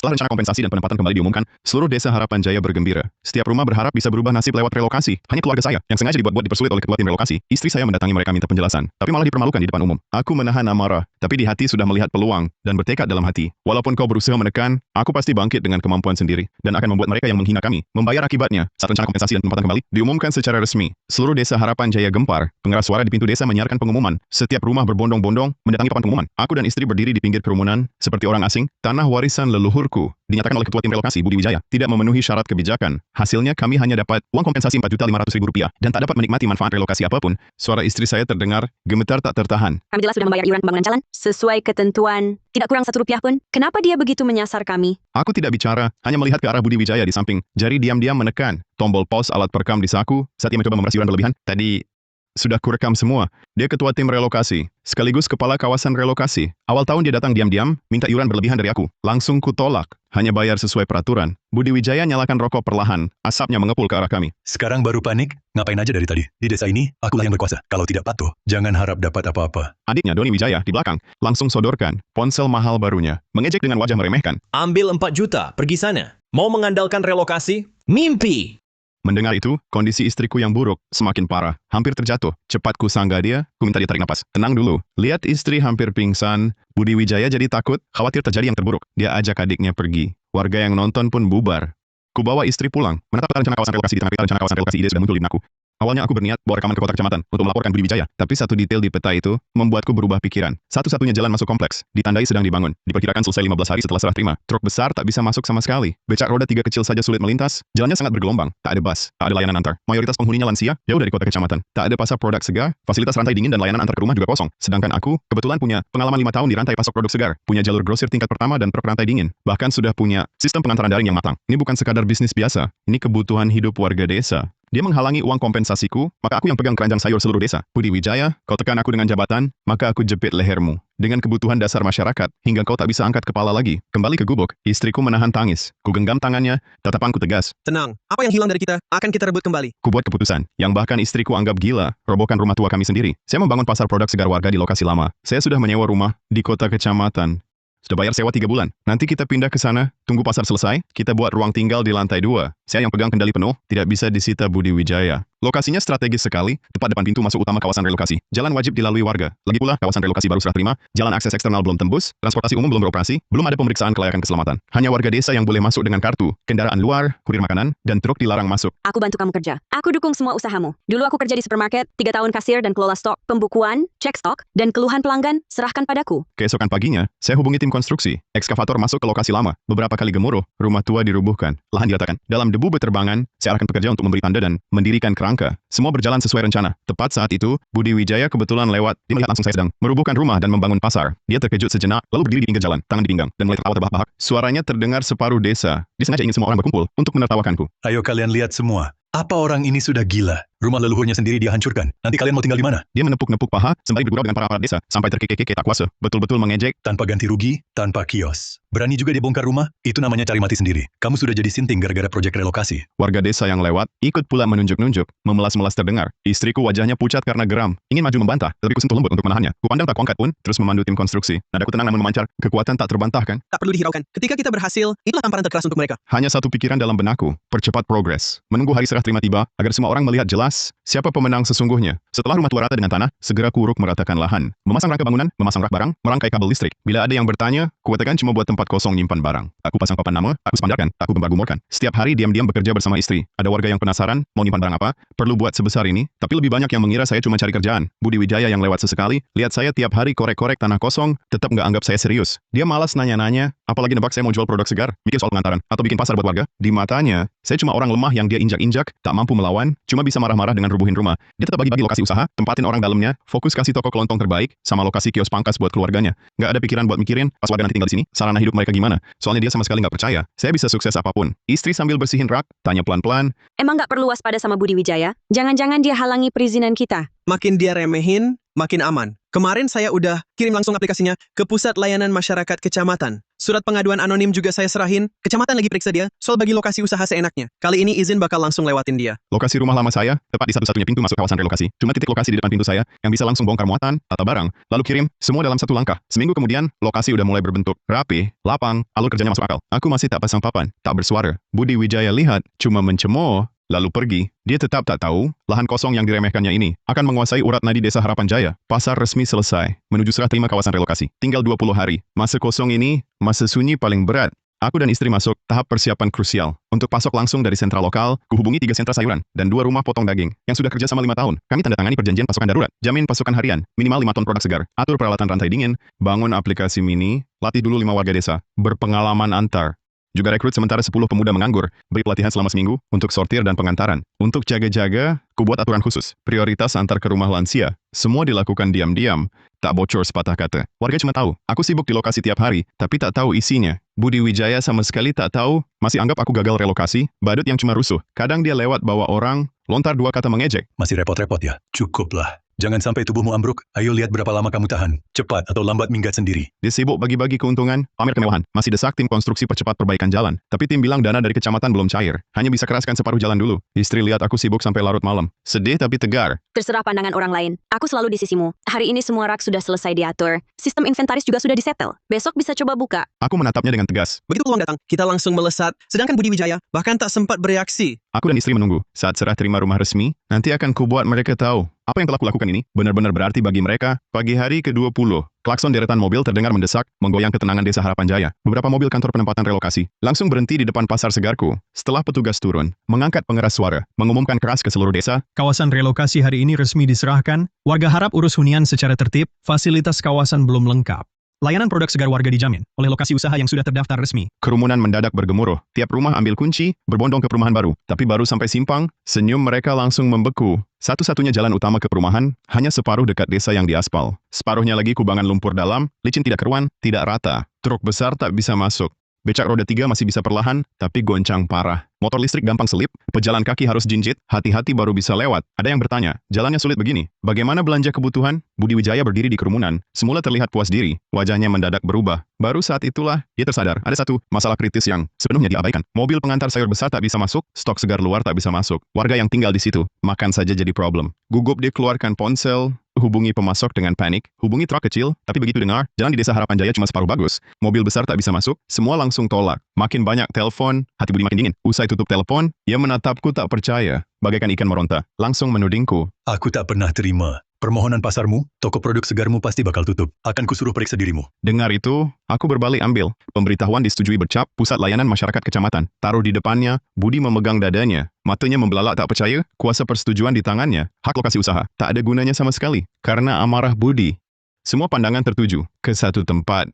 Setelah rencana kompensasi dan penempatan kembali diumumkan, seluruh desa Harapan Jaya bergembira. Setiap rumah berharap bisa berubah nasib lewat relokasi. Hanya keluarga saya yang sengaja dibuat-buat dipersulit oleh ketua tim relokasi. Istri saya mendatangi mereka minta penjelasan, tapi malah dipermalukan di depan umum. Aku menahan amarah, tapi di hati sudah melihat peluang dan bertekad dalam hati. Walaupun kau berusaha menekan, aku pasti bangkit dengan kemampuan sendiri dan akan membuat mereka yang menghina kami membayar akibatnya. Saat rencana kompensasi dan penempatan kembali diumumkan secara resmi, seluruh desa Harapan Jaya gempar. Pengeras suara di pintu desa menyiarkan pengumuman. Setiap rumah berbondong-bondong mendatangi papan pengumuman. Aku dan istri berdiri di pinggir kerumunan seperti orang asing. Tanah warisan leluhurku dinyatakan oleh ketua tim relokasi Budi Wijaya tidak memenuhi syarat kebijakan. Hasilnya kami hanya dapat uang kompensasi Rp4.500.000 dan tak dapat menikmati manfaat relokasi apapun. Suara istri saya terdengar gemetar tak tertahan. Kami jelas sudah membayar iuran pembangunan jalan sesuai ketentuan, tidak kurang Rp1 pun. Kenapa dia begitu menyasar kami? Aku tidak bicara, hanya melihat ke arah Budi Wijaya di samping. Jari diam-diam menekan tombol pause alat perekam di saku saat ia mencoba memeras iuran berlebihan. Tadi sudah kurekam semua. Dia ketua tim relokasi, sekaligus kepala kawasan relokasi. Awal tahun dia datang diam-diam, minta iuran berlebihan dari aku. Langsung kutolak, hanya bayar sesuai peraturan. Budi Wijaya nyalakan rokok perlahan, asapnya mengepul ke arah kami. Sekarang baru panik? Ngapain aja dari tadi? Di desa ini, akulah yang berkuasa. Kalau tidak patuh, jangan harap dapat apa-apa. Adiknya Doni Wijaya di belakang, langsung sodorkan ponsel mahal barunya, mengejek dengan wajah meremehkan. Ambil 4 juta, pergi sana. Mau mengandalkan relokasi? Mimpi! Mendengar itu, kondisi istriku yang buruk semakin parah, hampir terjatuh. Cepat ku sanggah dia, ku minta dia tarik napas. Tenang dulu. Lihat istri hampir pingsan, Budi Wijaya jadi takut, khawatir terjadi yang terburuk. Dia ajak adiknya pergi. Warga yang nonton pun bubar. Ku bawa istri pulang, menatap rencana kawasan relokasi di tengah peta rencana kawasan relokasi ide sudah muncul di benakku. Awalnya aku berniat bawa rekaman ke kota kecamatan untuk melaporkan Budi Wijaya, tapi satu detail di peta itu membuatku berubah pikiran. Satu-satunya jalan masuk kompleks, ditandai sedang dibangun. Diperkirakan selesai 15 hari setelah serah terima. Truk besar tak bisa masuk sama sekali. Becak roda 3 kecil saja sulit melintas. Jalannya sangat bergelombang. Tak ada bus, tak ada layanan antar. Mayoritas penghuninya lansia, jauh dari kota kecamatan. Tak ada pasar produk segar, fasilitas rantai dingin dan layanan antar ke rumah juga kosong. Sedangkan aku, kebetulan punya pengalaman 5 tahun di rantai pasok produk segar, punya jalur grosir tingkat pertama dan truk rantai dingin. Bahkan sudah punya sistem pengantaran daring yang matang. Ini bukan sekadar bisnis biasa, ini kebutuhan hidup warga desa. Dia menghalangi uang kompensasiku, maka aku yang pegang keranjang sayur seluruh desa. Budi Wijaya, kau tekan aku dengan jabatan, maka aku jepit lehermu. Dengan kebutuhan dasar masyarakat, hingga kau tak bisa angkat kepala lagi. Kembali ke gubuk, istriku menahan tangis. Ku genggam tangannya, tatapanku tegas. Tenang, apa yang hilang dari kita, akan kita rebut kembali. Ku buat keputusan, yang bahkan istriku anggap gila, robohkan rumah tua kami sendiri. Saya membangun pasar produk segar warga di lokasi lama. Saya sudah menyewa rumah di kota kecamatan. Sudah bayar sewa 3 bulan. Nanti kita pindah ke sana, tunggu pasar selesai, kita buat ruang tinggal di lantai 2. Saya yang pegang kendali penuh, tidak bisa disita Budi Wijaya. Lokasinya strategis sekali, tepat depan pintu masuk utama kawasan relokasi. Jalan wajib dilalui warga. Lagi pula, kawasan relokasi baru serah terima, jalan akses eksternal belum tembus, transportasi umum belum beroperasi, belum ada pemeriksaan kelayakan keselamatan. Hanya warga desa yang boleh masuk dengan kartu, kendaraan luar, kurir makanan, dan truk dilarang masuk. Aku bantu kamu kerja. Aku dukung semua usahamu. Dulu aku kerja di supermarket, 3 tahun kasir dan kelola stok, pembukuan, cek stok, dan keluhan pelanggan, serahkan padaku. Keesokan paginya, saya hubungi tim konstruksi. Ekskavator masuk ke lokasi lama. Beberapa kali gemuruh, rumah tua dirubuhkan. Lahan diratakan. Dalam debu beterbangan, saya arahkan pekerja untuk memberi tanda dan mendirikan kerangka. Semua berjalan sesuai rencana. Tepat saat itu, Budi Wijaya kebetulan lewat. Dia melihat langsung saya sedang merubuhkan rumah dan membangun pasar. Dia terkejut sejenak, lalu berdiri di pinggir jalan, tangan di pinggang, dan mulai tertawa terbahak-bahak. Suaranya terdengar separuh desa. Dia sengaja ingin semua orang berkumpul untuk menertawakanku. Ayo kalian lihat semua. Apa orang ini sudah gila? Rumah leluhurnya sendiri dia hancurkan. Nanti kalian mau tinggal di mana? Dia menepuk-nepuk paha, sembari bergurau dengan para aparat desa, sampai terkekeh-kekeh tak kuasa. Betul-betul mengejek. Tanpa ganti rugi, tanpa kios. Berani juga dia bongkar rumah? Itu namanya cari mati sendiri. Kamu sudah jadi sinting gara-gara proyek relokasi. Warga desa yang lewat, ikut pula menunjuk-nunjuk, memelas-melas terdengar. Istriku wajahnya pucat karena geram. Ingin maju membantah, tapi ku sentuh lembut untuk menahannya. Ku pandang tak kuangkat pun, terus memandu tim konstruksi. Nadaku tenang namun memancar, kekuatan tak terbantahkan. Tak perlu dihiraukan. Ketika kita berhasil, itulah tamparan terkeras untuk mereka. Hanya satu pikiran dalam benakku, percepat progres. Menunggu hari serah terima tiba, agar semua orang melihat jelas siapa pemenang sesungguhnya. Setelah rumah tua rata dengan tanah, segera kuruk meratakan lahan. Memasang rangka bangunan, memasang rak barang, merangkai kabel listrik. Bila ada yang bertanya, ku katakan cuma buat tempat kosong nyimpan barang. Aku pasang papan nama, aku sepandarkan, aku gembar-gumurkan. Setiap hari diam-diam bekerja bersama istri. Ada warga yang penasaran, mau nyimpan barang apa, perlu buat sebesar ini, tapi lebih banyak yang mengira saya cuma cari kerjaan. Budi Wijaya yang lewat sesekali, lihat saya tiap hari korek-korek tanah kosong, tetap nggak anggap saya serius. Dia malas nanya-nanya, apalagi nebak saya mau jual produk segar, mikir soal pengantaran, atau bikin pasar buat warga. Di matanya, saya cuma orang lemah yang dia injak-injak, tak mampu melawan, cuma bisa marah-marah dengan rubuhin rumah. Dia tetap bagi-bagi lokasi usaha, tempatin orang dalamnya, fokus kasih toko kelontong terbaik, sama lokasi kios pangkas buat keluarganya. Nggak ada pikiran buat mikirin, pas warga nanti tinggal di sini, sarana hidup mereka gimana. Soalnya dia sama sekali nggak percaya, saya bisa sukses apapun. Istri sambil bersihin rak, tanya pelan-pelan. Emang nggak perlu waspada sama Budi Wijaya? Jangan-jangan dia halangi perizinan kita. Makin dia remehin, makin aman. Kemarin saya udah kirim langsung aplikasinya ke Pusat Layanan Masyarakat Kecamatan. Surat pengaduan anonim juga saya serahin. Kecamatan lagi periksa dia, soal bagi lokasi usaha seenaknya. Kali ini izin bakal langsung lewatin dia. Lokasi rumah lama saya, tepat di satu-satunya pintu masuk kawasan relokasi. Cuma titik lokasi di depan pintu saya, yang bisa langsung bongkar muatan, tata barang, lalu kirim, semua dalam satu langkah. Seminggu kemudian, lokasi udah mulai berbentuk, rapi, lapang, alur kerjanya masuk akal. Aku masih tak pasang papan, tak bersuara. Budi Wijaya lihat, cuma mencemooh, lalu pergi. Dia tetap tak tahu, lahan kosong yang diremehkannya ini akan menguasai urat nadi Desa Harapan Jaya. Pasar resmi selesai, menuju serah terima kawasan relokasi. Tinggal 20 hari. Masa kosong ini, masa sunyi paling berat. Aku dan istri masuk tahap persiapan krusial. Untuk pasok langsung dari sentral lokal, kuhubungi 3 sentra sayuran dan 2 rumah potong daging yang sudah kerja sama 5 tahun. Kami tanda tangani perjanjian pasokan darurat, jamin pasokan harian, minimal 5 ton produk segar, atur peralatan rantai dingin, bangun aplikasi mini, latih dulu 5 warga desa, berpengalaman antar. Juga rekrut sementara 10 pemuda menganggur, beri pelatihan selama seminggu untuk sortir dan pengantaran. Untuk jaga-jaga, kubuat aturan khusus, prioritas antar ke rumah lansia. Semua dilakukan diam-diam, tak bocor sepatah kata. Warga cuma tahu, aku sibuk di lokasi tiap hari, tapi tak tahu isinya. Budi Wijaya sama sekali tak tahu, masih anggap aku gagal relokasi, badut yang cuma rusuh. Kadang dia lewat bawa orang, lontar 2 kata mengejek. Masih repot-repot ya? Cukuplah. Jangan sampai tubuhmu ambruk. Ayo lihat berapa lama kamu tahan. Cepat atau lambat minggat sendiri. Dia sibuk bagi-bagi keuntungan, pamer kemewahan. Masih desak tim konstruksi percepat perbaikan jalan. Tapi tim bilang dana dari kecamatan belum cair. Hanya bisa keraskan separuh jalan dulu. Istri lihat aku sibuk sampai larut malam. Sedih tapi tegar. Terserah pandangan orang lain. Aku selalu di sisimu. Hari ini semua rak sudah selesai diatur. Sistem inventaris juga sudah disetel. Besok bisa coba buka. Aku menatapnya dengan tegas. Begitu peluang datang, kita langsung melesat. Sedangkan Budi Wijaya bahkan tak sempat bereaksi. Aku dan istri menunggu. Saat serah terima rumah resmi, nanti akan kubuat mereka tahu. Apa yang telah kulakukan ini benar-benar berarti bagi mereka. Pagi hari ke-20, klakson deretan mobil terdengar mendesak, menggoyang ketenangan Desa Harapan Jaya. Beberapa mobil kantor penempatan relokasi langsung berhenti di depan pasar segarku. Setelah petugas turun, mengangkat pengeras suara, mengumumkan keras ke seluruh desa. Kawasan relokasi hari ini resmi diserahkan. Warga harap urus hunian secara tertib. Fasilitas kawasan belum lengkap. Layanan produk segar warga dijamin oleh lokasi usaha yang sudah terdaftar resmi. Kerumunan mendadak bergemuruh. Tiap rumah ambil kunci, berbondong ke perumahan baru. Tapi baru sampai simpang, senyum mereka langsung membeku. Satu-satunya jalan utama ke perumahan, hanya separuh dekat desa yang diaspal. Separuhnya lagi kubangan lumpur dalam, licin tidak keruan, tidak rata. Truk besar tak bisa masuk. Becak roda 3 masih bisa perlahan, tapi goncang parah. Motor listrik gampang selip, pejalan kaki harus jinjit, hati-hati baru bisa lewat. Ada yang bertanya, jalannya sulit begini. Bagaimana belanja kebutuhan? Budi Wijaya berdiri di kerumunan. Semula terlihat puas diri, wajahnya mendadak berubah. Baru saat itulah, dia tersadar, ada satu masalah kritis yang sepenuhnya diabaikan. Mobil pengantar sayur besar tak bisa masuk, stok segar luar tak bisa masuk. Warga yang tinggal di situ, makan saja jadi problem. Gugup dia keluarkan ponsel, hubungi pemasok dengan panik, hubungi truk kecil, tapi begitu dengar, jalan di Desa Harapan Jaya cuma separuh bagus. Mobil besar tak bisa masuk, semua langsung tolak. Makin banyak telepon, hati Budi makin dingin. Usai tutup telepon, ia menatapku tak percaya, bagaikan ikan meronta. Langsung menudingku. Aku tak pernah terima. Permohonan pasarmu, toko produk segarmu pasti bakal tutup. Akan kusuruh periksa dirimu. Dengar itu, aku berbalik ambil. Pemberitahuan disetujui bercap, Pusat Layanan Masyarakat Kecamatan. Taruh di depannya, Budi memegang dadanya. Matanya membelalak tak percaya, kuasa persetujuan di tangannya. Hak lokasi usaha, tak ada gunanya sama sekali. Karena amarah Budi. Semua pandangan tertuju ke satu tempat.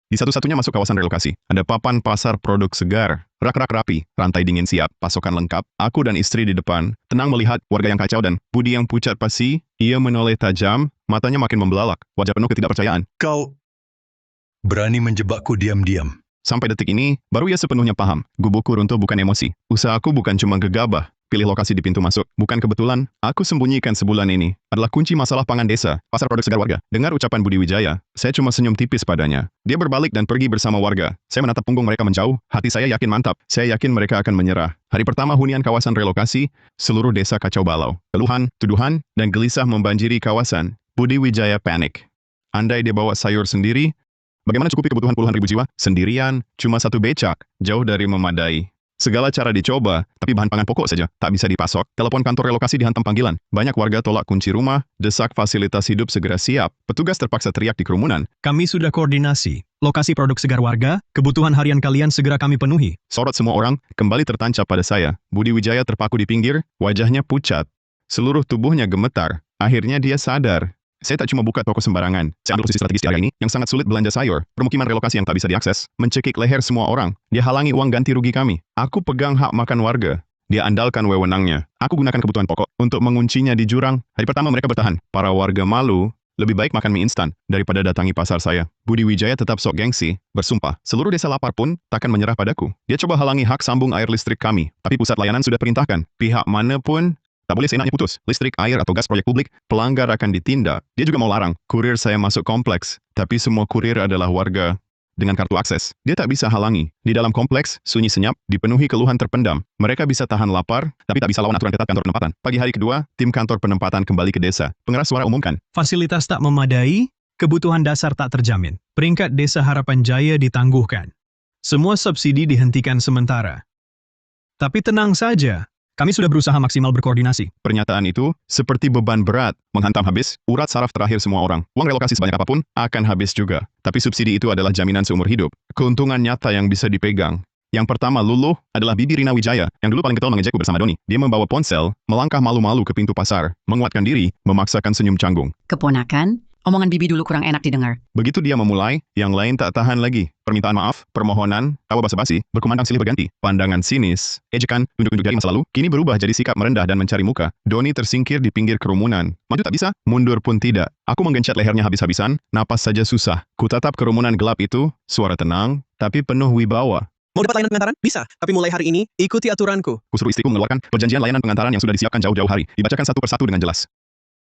Di satu-satunya masuk kawasan relokasi, ada papan pasar produk segar, rak-rak rapi, rantai dingin siap, pasokan lengkap, aku dan istri di depan, tenang melihat warga yang kacau dan Budi yang pucat pasi, ia menoleh tajam, matanya makin membelalak, wajah penuh ketidakpercayaan. Kau berani menjebakku diam-diam. Sampai detik ini, baru ia sepenuhnya paham, gubukku runtuh bukan emosi, usahaku bukan cuma gegabah, pilih lokasi di pintu masuk, bukan kebetulan, aku sembunyikan sebulan ini, adalah kunci masalah pangan desa, pasar produk segar warga. Dengar ucapan Budi Wijaya, saya cuma senyum tipis padanya. Dia berbalik dan pergi bersama warga. Saya menatap punggung mereka menjauh, hati saya yakin mantap, saya yakin mereka akan menyerah. Hari pertama hunian kawasan relokasi, seluruh desa kacau balau. Keluhan, tuduhan, dan gelisah membanjiri kawasan. Budi Wijaya panik. Andai dia bawa sayur sendiri, bagaimana cukupi kebutuhan puluhan ribu jiwa? Sendirian, cuma satu becak, jauh dari memadai. Segala cara dicoba, tapi bahan pangan pokok saja tak bisa dipasok. Telepon kantor relokasi dihantam panggilan. Banyak warga tolak kunci rumah, desak fasilitas hidup segera siap. Petugas terpaksa teriak di kerumunan. Kami sudah koordinasi. Lokasi produk segar warga, kebutuhan harian kalian segera kami penuhi. Sorot semua orang, kembali tertancap pada saya. Budi Wijaya terpaku di pinggir, wajahnya pucat. Seluruh tubuhnya gemetar. Akhirnya dia sadar. Saya tak cuma buka toko sembarangan. Saya ambil posisi strategis di area ini, yang sangat sulit belanja sayur. Permukiman relokasi yang tak bisa diakses, mencekik leher semua orang. Dia halangi uang ganti rugi kami. Aku pegang hak makan warga. Dia andalkan wewenangnya. Aku gunakan kebutuhan pokok untuk menguncinya di jurang. Hari pertama mereka bertahan. Para warga malu, lebih baik makan mie instan daripada datangi pasar saya. Budi Wijaya tetap sok gengsi, bersumpah, seluruh desa lapar pun takkan menyerah padaku. Dia coba halangi hak sambung air listrik kami, tapi pusat layanan sudah perintahkan. Pihak mana pun tak boleh seenaknya putus. Listrik, air, atau gas proyek publik, pelanggar akan ditindak. Dia juga mau larang kurir saya masuk kompleks. Tapi semua kurir adalah warga. dengan kartu akses. Dia tak bisa halangi. Di dalam kompleks, sunyi senyap, dipenuhi keluhan terpendam. Mereka bisa tahan lapar, tapi tak bisa lawan aturan ketat kantor penempatan. Pagi hari kedua, tim kantor penempatan kembali ke desa. Pengeras suara umumkan. Fasilitas tak memadai, kebutuhan dasar tak terjamin. Peringkat Desa Harapan Jaya ditangguhkan. Semua subsidi dihentikan sementara. Tapi tenang saja, kami sudah berusaha maksimal berkoordinasi. Pernyataan itu seperti beban berat, menghantam habis urat saraf terakhir semua orang. Uang relokasi sebanyak apapun akan habis juga. Tapi subsidi itu adalah jaminan seumur hidup. Keuntungan nyata yang bisa dipegang. Yang pertama luluh adalah Bibi Rina Wijaya, yang dulu paling getol mengejekku bersama Doni. Dia membawa ponsel, melangkah malu-malu ke pintu pasar, menguatkan diri, memaksakan senyum canggung. Keponakan, omongan Bibi dulu kurang enak didengar. Begitu dia memulai, yang lain tak tahan lagi. Permintaan maaf, permohonan, tawa basa-basi, berkumandang silih berganti. Pandangan sinis, ejekan, tunjuk-tunjuk jari masa lalu, kini berubah jadi sikap merendah dan mencari muka. Doni tersingkir di pinggir kerumunan. Maju tak bisa, mundur pun tidak. Aku menggencet lehernya habis-habisan, napas saja susah. Kutatap kerumunan gelap itu, suara tenang, tapi penuh wibawa. Mau dapat layanan pengantaran? Bisa, tapi mulai hari ini, ikuti aturanku. Kusuruh istriku mengeluarkan perjanjian layanan pengantaran yang sudah disiapkan jauh-jauh hari. Dibacakan satu persatu dengan jelas.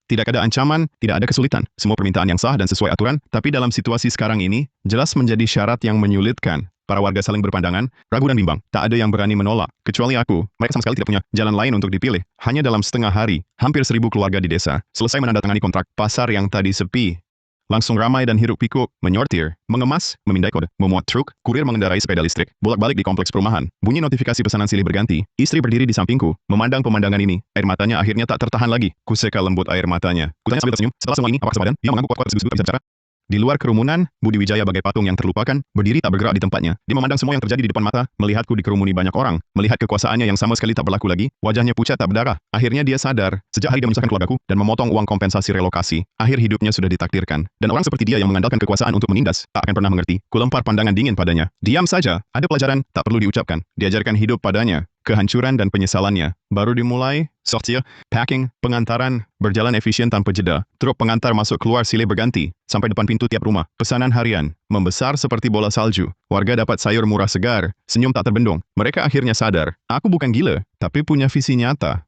Tidak ada ancaman, tidak ada kesulitan. Semua permintaan yang sah dan sesuai aturan, tapi dalam situasi sekarang ini, jelas menjadi syarat yang menyulitkan. Para warga saling berpandangan, ragu dan bimbang. Tak ada yang berani menolak. Kecuali aku, mereka sama sekali tidak punya jalan lain untuk dipilih. Hanya dalam setengah hari, hampir 1.000 keluarga di desa selesai menandatangani kontrak. Pasar yang tadi sepi langsung ramai dan hiruk-pikuk, menyortir, mengemas, memindai kode, memuat truk, kurir mengendarai sepeda listrik, bolak-balik di kompleks perumahan. Bunyi notifikasi pesanan silih berganti. Istri berdiri di sampingku, memandang pemandangan ini. Air matanya akhirnya tak tertahan lagi. Kuseka lembut air matanya. Kutanya sambil tersenyum, setelah semua ini, apa kesempadan? Dia mengangguk kuat-kuat segus-segus tak bisa bicara. Di luar kerumunan, Budi Wijaya bagai patung yang terlupakan, berdiri tak bergerak di tempatnya. Dia memandang semua yang terjadi di depan mata, melihatku dikerumuni banyak orang, melihat kekuasaannya yang sama sekali tak berlaku lagi, wajahnya pucat tak berdarah. Akhirnya dia sadar, sejak hari dia menyusahkan keluargaku dan memotong uang kompensasi relokasi, akhir hidupnya sudah ditakdirkan. Dan orang seperti dia yang mengandalkan kekuasaan untuk menindas, tak akan pernah mengerti. Kulempar pandangan dingin padanya. Diam saja, ada pelajaran, tak perlu diucapkan. Diajarkan hidup padanya. Kehancuran dan penyesalannya. Baru dimulai, sortir, packing, pengantaran, berjalan efisien tanpa jeda. Truk pengantar masuk keluar silih berganti, sampai depan pintu tiap rumah. Pesanan harian, membesar seperti bola salju. Warga dapat sayur murah segar, senyum tak terbendung. Mereka akhirnya sadar, aku bukan gila, tapi punya visi nyata.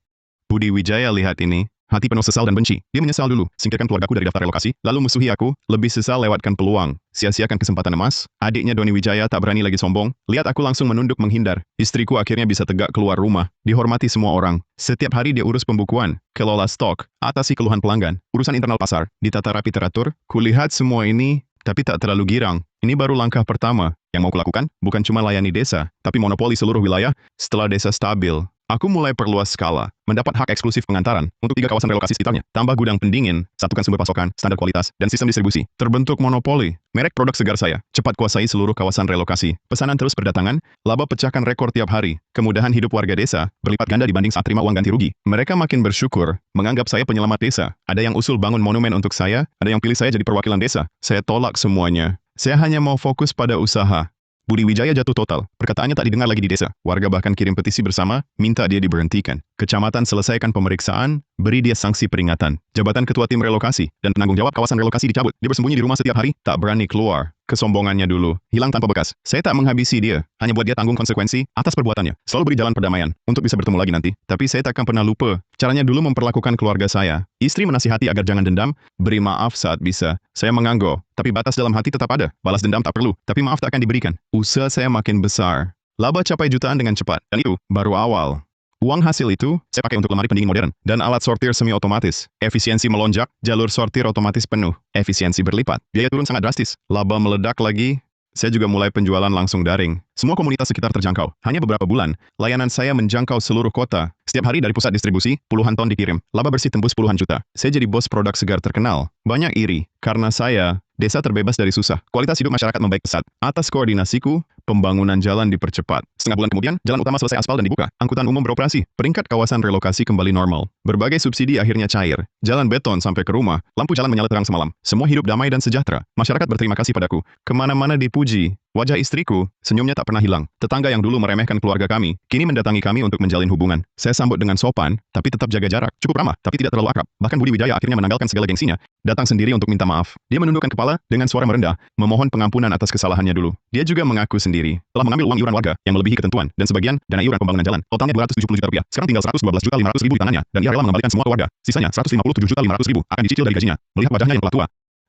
Budi Wijaya lihat ini, hati penuh sesal dan benci. Dia menyesal dulu, singkirkan keluargaku dari daftar relokasi, lalu musuhi aku, lebih sesal lewatkan peluang. Sia-siakan kesempatan emas. Adiknya Doni Wijaya tak berani lagi sombong. Lihat aku langsung menunduk menghindar. Istriku akhirnya bisa tegak keluar rumah. Dihormati semua orang. Setiap hari dia urus pembukuan, kelola stok, atasi keluhan pelanggan, urusan internal pasar, ditata rapi teratur. Kulihat semua ini, tapi tak terlalu girang. Ini baru langkah pertama. Yang mau kulakukan, bukan cuma layani desa, tapi monopoli seluruh wilayah. Setelah desa stabil, aku mulai perluas skala, mendapat hak eksklusif pengantaran untuk 3 kawasan relokasi sekitarnya, tambah gudang pendingin, satukan sumber pasokan, standar kualitas, dan sistem distribusi. Terbentuk monopoli. Merek produk segar saya, cepat kuasai seluruh kawasan relokasi. Pesanan terus berdatangan, laba pecahkan rekor tiap hari. Kemudahan hidup warga desa, berlipat ganda dibanding saat terima uang ganti rugi. Mereka makin bersyukur, menganggap saya penyelamat desa. Ada yang usul bangun monumen untuk saya, ada yang pilih saya jadi perwakilan desa. Saya tolak semuanya. Saya hanya mau fokus pada usaha. Budi Wijaya jatuh total. Perkataannya tak didengar lagi di desa. Warga bahkan kirim petisi bersama, minta dia diberhentikan. Kecamatan selesaikan pemeriksaan, beri dia sanksi peringatan. Jabatan ketua tim relokasi dan penanggung jawab kawasan relokasi dicabut. Dia bersembunyi di rumah setiap hari, tak berani keluar. Kesombongannya dulu, hilang tanpa bekas. Saya tak menghabisi dia, hanya buat dia tanggung konsekuensi atas perbuatannya. Selalu beri jalan perdamaian, untuk bisa bertemu lagi nanti. Tapi saya takkan pernah lupa, caranya dulu memperlakukan keluarga saya. Istri menasihati agar jangan dendam, beri maaf saat bisa. Saya mengangguk, tapi batas dalam hati tetap ada. Balas dendam tak perlu, tapi maaf tak akan diberikan. Usaha saya makin besar. Laba capai jutaan dengan cepat, dan itu baru awal. Uang hasil itu, saya pakai untuk lemari pendingin modern, dan alat sortir semi-otomatis. Efisiensi melonjak, jalur sortir otomatis penuh. Efisiensi berlipat, biaya turun sangat drastis. Laba meledak lagi, saya juga mulai penjualan langsung daring. Semua komunitas sekitar terjangkau. Hanya beberapa bulan, layanan saya menjangkau seluruh kota. Setiap hari dari pusat distribusi, puluhan ton dikirim. Laba bersih tembus puluhan juta. Saya jadi bos produk segar terkenal. Banyak iri, karena saya, desa terbebas dari susah. Kualitas hidup masyarakat membaik pesat. Atas koordinasiku, pembangunan jalan dipercepat. Setengah bulan kemudian, jalan utama selesai aspal dan dibuka. Angkutan umum beroperasi. Peringkat kawasan relokasi kembali normal. Berbagai subsidi akhirnya cair. Jalan beton sampai ke rumah. Lampu jalan menyala terang semalam. Semua hidup damai dan sejahtera. Masyarakat berterima kasih padaku. Kemana-mana dipuji. Wajah istriku, senyumnya tak pernah hilang. Tetangga yang dulu meremehkan keluarga kami, kini mendatangi kami untuk menjalin hubungan. Saya sambut dengan sopan, tapi tetap jaga jarak. Cukup ramah, tapi tidak terlalu akrab. Bahkan Budi Wijaya akhirnya menanggalkan segala gengsinya. Datang sendiri untuk minta maaf. Dia menundukkan kepala dengan suara merendah, memohon pengampunan atas kesalahannya dulu. Dia juga mengaku sendiri telah mengambil uang iuran warga yang melebihi ketentuan dan sebagian dana iuran pembangunan jalan. Totalnya 270 juta rupiah. Sekarang tinggal 112.500.000 di tangannya dan ia rela mengembalikan semua ke warga. Sisanya 157.500.000 akan dicicil dari gajinya. Melihat wajahnya yang telah tua,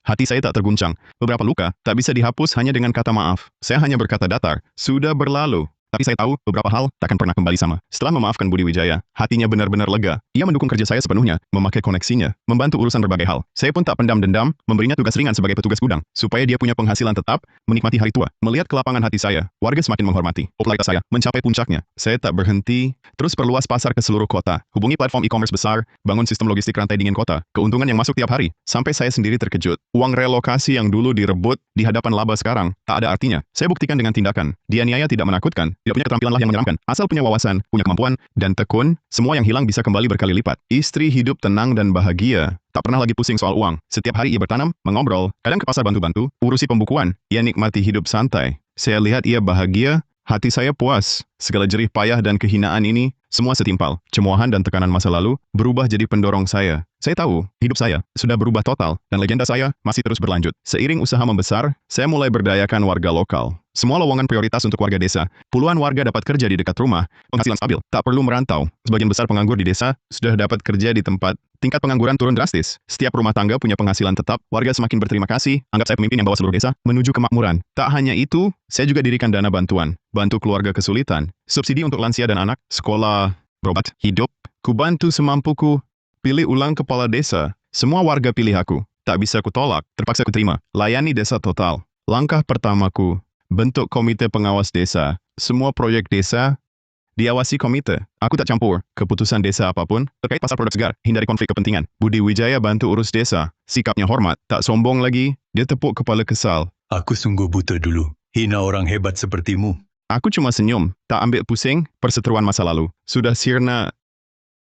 Hati saya tak terguncang. Beberapa luka tak bisa dihapus hanya dengan kata maaf. Saya hanya berkata datar, sudah berlalu. Tapi saya tahu beberapa hal takkan pernah kembali sama. Setelah memaafkan Budi Wijaya, hatinya benar-benar lega. Ia mendukung kerja saya sepenuhnya, memakai koneksinya, membantu urusan berbagai hal. Saya pun tak pendam dendam, memberinya tugas ringan sebagai petugas gudang, supaya dia punya penghasilan tetap, menikmati hari tua. Melihat kelapangan hati saya, warga semakin menghormati. Popularitas saya mencapai puncaknya. Saya tak berhenti, terus perluas pasar ke seluruh kota. Hubungi platform e-commerce besar, bangun sistem logistik rantai dingin kota. Keuntungan yang masuk tiap hari. Sampai saya sendiri terkejut. Uang relokasi yang dulu direbut di hadapan laba sekarang, tak ada artinya. Saya buktikan dengan tindakan. Dianiaya tidak menakutkan. Tidak punya keterampilan lah yang menyeramkan. Asal punya wawasan, punya kemampuan, dan tekun, semua yang hilang bisa kembali berkali lipat. Istri hidup tenang dan bahagia. Tak pernah lagi pusing soal uang. Setiap hari ia bertanam, mengobrol, kadang ke pasar bantu-bantu, urusi pembukuan. Ia nikmati hidup santai. Saya lihat ia bahagia, hati saya puas. Segala jerih payah dan kehinaan ini, semua setimpal. Cemoohan dan tekanan masa lalu berubah jadi pendorong saya. Saya tahu, hidup saya sudah berubah total, dan legenda saya masih terus berlanjut. Seiring usaha membesar, saya mulai berdayakan warga lokal. Semua lowongan prioritas untuk warga desa. Puluhan warga dapat kerja di dekat rumah, penghasilan stabil, tak perlu merantau. Sebagian besar penganggur di desa sudah dapat kerja di tempat. Tingkat pengangguran turun drastis. Setiap rumah tangga punya penghasilan tetap, warga semakin berterima kasih, anggap saya pemimpin yang bawa seluruh desa menuju kemakmuran. Tak hanya itu, saya juga dirikan dana bantuan, bantu keluarga kesulitan, subsidi untuk lansia dan anak, sekolah, berobat, hidup, kubantu semampuku, pilih ulang kepala desa. Semua warga pilih aku. Tak bisa kutolak, terpaksa kuterima. Layani desa total. Langkah pertamaku, bentuk komite pengawas desa. Semua proyek desa diawasi komite. Aku tak campur keputusan desa apapun terkait pasar produk segar, hindari konflik kepentingan. Budi Wijaya bantu urus desa. Sikapnya hormat, tak sombong lagi. Dia tepuk kepala kesal. Aku sungguh buta dulu. Hina orang hebat sepertimu. Aku cuma senyum, tak ambil pusing perseteruan masa lalu. Sudah sirna.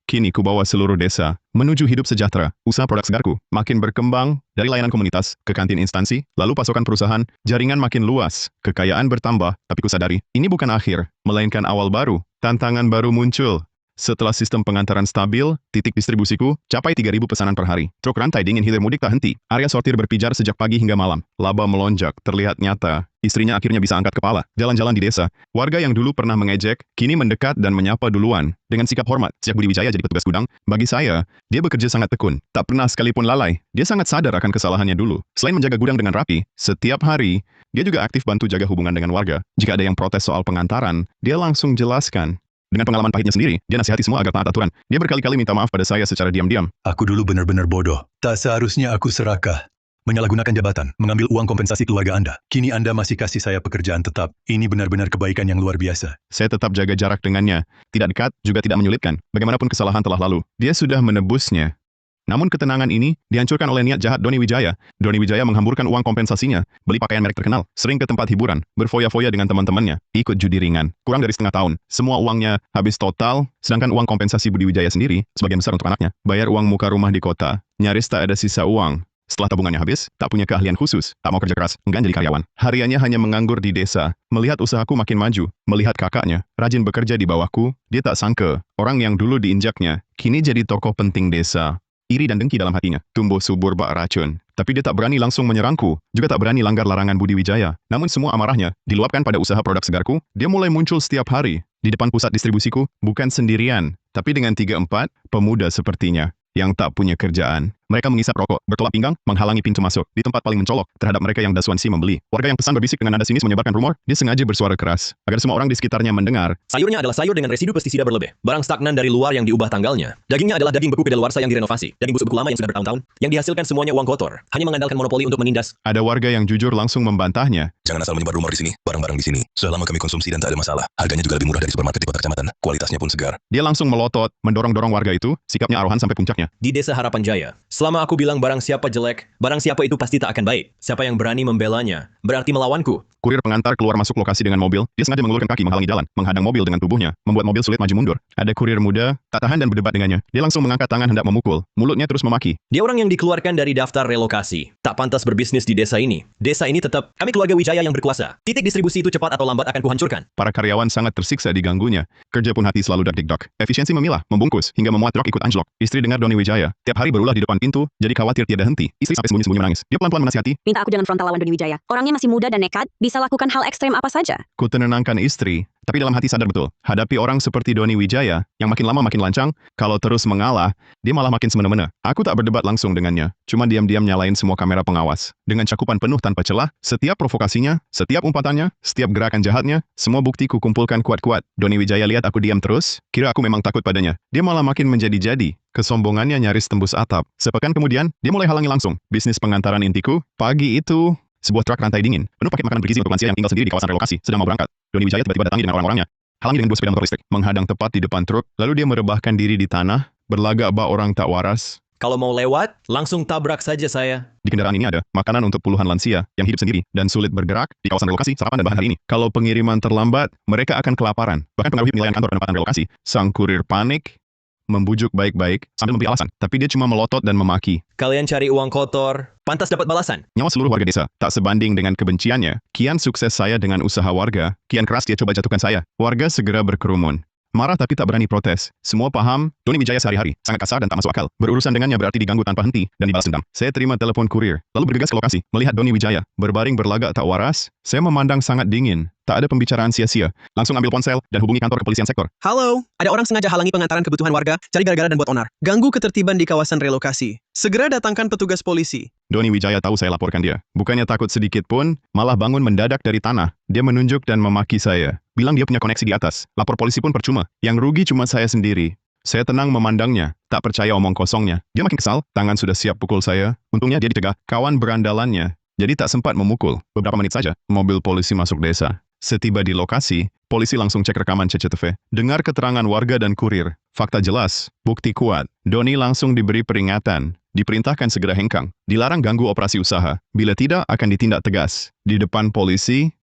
Kini ku bawa seluruh desa menuju hidup sejahtera. Usaha produk segarku makin berkembang dari layanan komunitas ke kantin instansi, lalu pasokan perusahaan, jaringan makin luas, kekayaan bertambah, tapi ku sadari ini bukan akhir, melainkan awal baru. Tantangan baru muncul. Setelah sistem pengantaran stabil, titik distribusiku capai 3.000 pesanan per hari. Truk rantai dingin hilir mudik tak henti. Area sortir berpijar sejak pagi hingga malam. Laba melonjak, terlihat nyata. Istrinya akhirnya bisa angkat kepala. Jalan-jalan di desa. Warga yang dulu pernah mengejek, kini mendekat dan menyapa duluan. Dengan sikap hormat, sejak Budi Wijaya jadi petugas gudang, bagi saya, dia bekerja sangat tekun. Tak pernah sekalipun lalai. Dia sangat sadar akan kesalahannya dulu. Selain menjaga gudang dengan rapi, setiap hari, dia juga aktif bantu jaga hubungan dengan warga. Jika ada yang protes soal pengantaran, dia langsung jelaskan. Dengan pengalaman pahitnya sendiri, dia nasihati semua agar taat aturan. Dia berkali-kali minta maaf pada saya secara diam-diam. Aku dulu benar-benar bodoh. Tak seharusnya aku serakah. Menyalahgunakan jabatan, mengambil uang kompensasi keluarga Anda. Kini Anda masih kasih saya pekerjaan tetap. Ini benar-benar kebaikan yang luar biasa. Saya tetap jaga jarak dengannya. Tidak dekat, juga tidak menyulitkan. Bagaimanapun kesalahan telah lalu, dia sudah menebusnya. Namun ketenangan ini dihancurkan oleh niat jahat Doni Wijaya. Doni Wijaya menghamburkan uang kompensasinya, beli pakaian merek terkenal, sering ke tempat hiburan, berfoya-foya dengan teman-temannya, ikut judi ringan. Kurang dari setengah tahun, semua uangnya habis total, sedangkan uang kompensasi Budi Wijaya sendiri, sebagian besar untuk anaknya, bayar uang muka rumah di kota. Nyaris tak ada sisa uang. Setelah tabungannya habis, tak punya keahlian khusus, tak mau kerja keras, enggan jadi karyawan. Hariannya hanya menganggur di desa. Melihat usahaku makin maju, melihat kakaknya, rajin bekerja di bawahku, dia tak sangka, orang yang dulu diinjaknya, kini jadi tokoh penting desa. Iri dan dengki dalam hatinya, tumbuh subur bak racun. Tapi dia tak berani langsung menyerangku, juga tak berani langgar larangan Budi Wijaya. Namun semua amarahnya diluapkan pada usaha produk segarku. Dia mulai muncul setiap hari di depan pusat distribusiku, bukan sendirian, tapi dengan 3-4 pemuda sepertinya yang tak punya kerjaan. Mereka mengisap rokok, bertolak pinggang, menghalangi pintu masuk, di tempat paling mencolok, terhadap mereka yang dasuansi membeli. Warga yang pesan berbisik dengan nada sinis menyebarkan rumor, dia sengaja bersuara keras, agar semua orang di sekitarnya mendengar. Sayurnya adalah sayur dengan residu pestisida berlebih. Barang stagnan dari luar yang diubah tanggalnya. Dagingnya adalah daging beku kedaluarsa yang direnovasi. Daging busuk beku lama yang sudah bertahun-tahun, yang dihasilkan semuanya uang kotor. Hanya mengandalkan monopoli untuk menindas. Ada warga yang jujur langsung membantahnya. Jangan asal menyebar rumor di sini. Barang-barang di sini sudah lama kami konsumsi dan tak ada masalah. Harganya juga lebih murah dari supermarket di kota kecamatan. Kualitasnya pun segar. Dia langsung melotot, mendorong-dorong warga itu, sikapnya arohan sampai puncaknya. Di desa Harapan Jaya, selama aku bilang barang siapa jelek, barang siapa itu pasti tak akan baik. Siapa yang berani membelanya, berarti melawanku. Kurir pengantar keluar masuk lokasi dengan mobil. Dia sengaja mengulurkan kaki menghalangi jalan, menghadang mobil dengan tubuhnya, membuat mobil sulit maju mundur. Ada kurir muda, tak tahan dan berdebat dengannya. Dia langsung mengangkat tangan hendak memukul. Mulutnya terus memaki. Dia orang yang dikeluarkan dari daftar relokasi. Tak pantas berbisnis di desa ini. Desa ini tetap, kami keluarga Wijaya yang berkuasa. Titik distribusi itu cepat atau lambat akan kuhancurkan. Para karyawan sangat tersiksa diganggunya. Kerja pun hati selalu dak-dik-dok. Efisiensi memilah, membungkus, hingga memuat truk ikut anjlok. Istri dengar Doni Wijaya. Tiap hari berulah di depan pintu, jadi khawatir tiada henti. Istri sampai sembunyi-sembunyi menangis. Dia pelan-pelan menasihati. Minta aku jangan frontal lawan Doni Wijaya. Orangnya masih muda dan nekat, bisa lakukan hal ekstrem apa saja. Ku tenenangkan istri. Tapi dalam hati sadar betul, hadapi orang seperti Doni Wijaya, yang makin lama makin lancang, kalau terus mengalah, dia malah makin semena-mena. Aku tak berdebat langsung dengannya, cuma diam-diam nyalain semua kamera pengawas. Dengan cakupan penuh tanpa celah, setiap provokasinya, setiap umpatannya, setiap gerakan jahatnya, semua bukti kukumpulkan kuat-kuat. Doni Wijaya lihat aku diam terus, kira aku memang takut padanya. Dia malah makin menjadi-jadi. Kesombongannya nyaris tembus atap. Sepekan kemudian, dia mulai halangi langsung bisnis pengantaran intiku. Pagi itu, sebuah truk rantai dingin, penuh paket makanan bergizi untuk lansia yang tinggal sendiri di kawasan relokasi, sedang mau berangkat. Doni Wijaya tiba-tiba datangi dengan orang-orangnya. Halangi dengan 2 sepeda motor listrik, menghadang tepat di depan truk, lalu dia merebahkan diri di tanah, berlagak bak orang tak waras. Kalau mau lewat, langsung tabrak saja saya. Di kendaraan ini ada makanan untuk puluhan lansia yang hidup sendiri dan sulit bergerak di kawasan relokasi, sarapan dan bahan hari ini. Kalau pengiriman terlambat, mereka akan kelaparan. Bahkan pengaruhi penilaian kantor penempatan relokasi. Sang kurir panik, membujuk baik-baik sambil memberi alasan, tapi dia cuma melotot dan memaki. Kalian cari uang kotor, pantas dapat balasan. Nyawa seluruh warga desa tak sebanding dengan kebenciannya. Kian sukses saya dengan usaha warga, kian keras dia coba jatuhkan saya. Warga segera berkerumun. Marah tapi tak berani protes. Semua paham, Doni Wijaya sehari-hari sangat kasar dan tak masuk akal. Berurusan dengannya berarti diganggu tanpa henti dan dibalas dendam. Saya terima telepon kurir, lalu bergegas ke lokasi, melihat Doni Wijaya berbaring berlagak tak waras. Saya memandang sangat dingin. Tak ada pembicaraan sia-sia. Langsung ambil ponsel dan hubungi kantor kepolisian sektor. Halo, ada orang sengaja halangi pengantaran kebutuhan warga, cari gara-gara dan buat onar. Ganggu ketertiban di kawasan relokasi. Segera datangkan petugas polisi. Doni Wijaya tahu saya laporkan dia. Bukannya takut sedikit pun, malah bangun mendadak dari tanah. Dia menunjuk dan memaki saya. Bilang dia punya koneksi di atas. Lapor polisi pun percuma. Yang rugi cuma saya sendiri. Saya tenang memandangnya, tak percaya omong kosongnya. Dia makin kesal, tangan sudah siap pukul saya. Untungnya dia dicegah kawan berandalannya. Jadi tak sempat memukul. Beberapa menit saja, mobil polisi masuk desa. Setiba di lokasi, polisi langsung cek rekaman CCTV. Dengar keterangan warga dan kurir. Fakta jelas, bukti kuat. Doni langsung diberi peringatan. Diperintahkan segera hengkang. Dilarang ganggu operasi usaha. Bila tidak, akan ditindak tegas. Di depan polisi,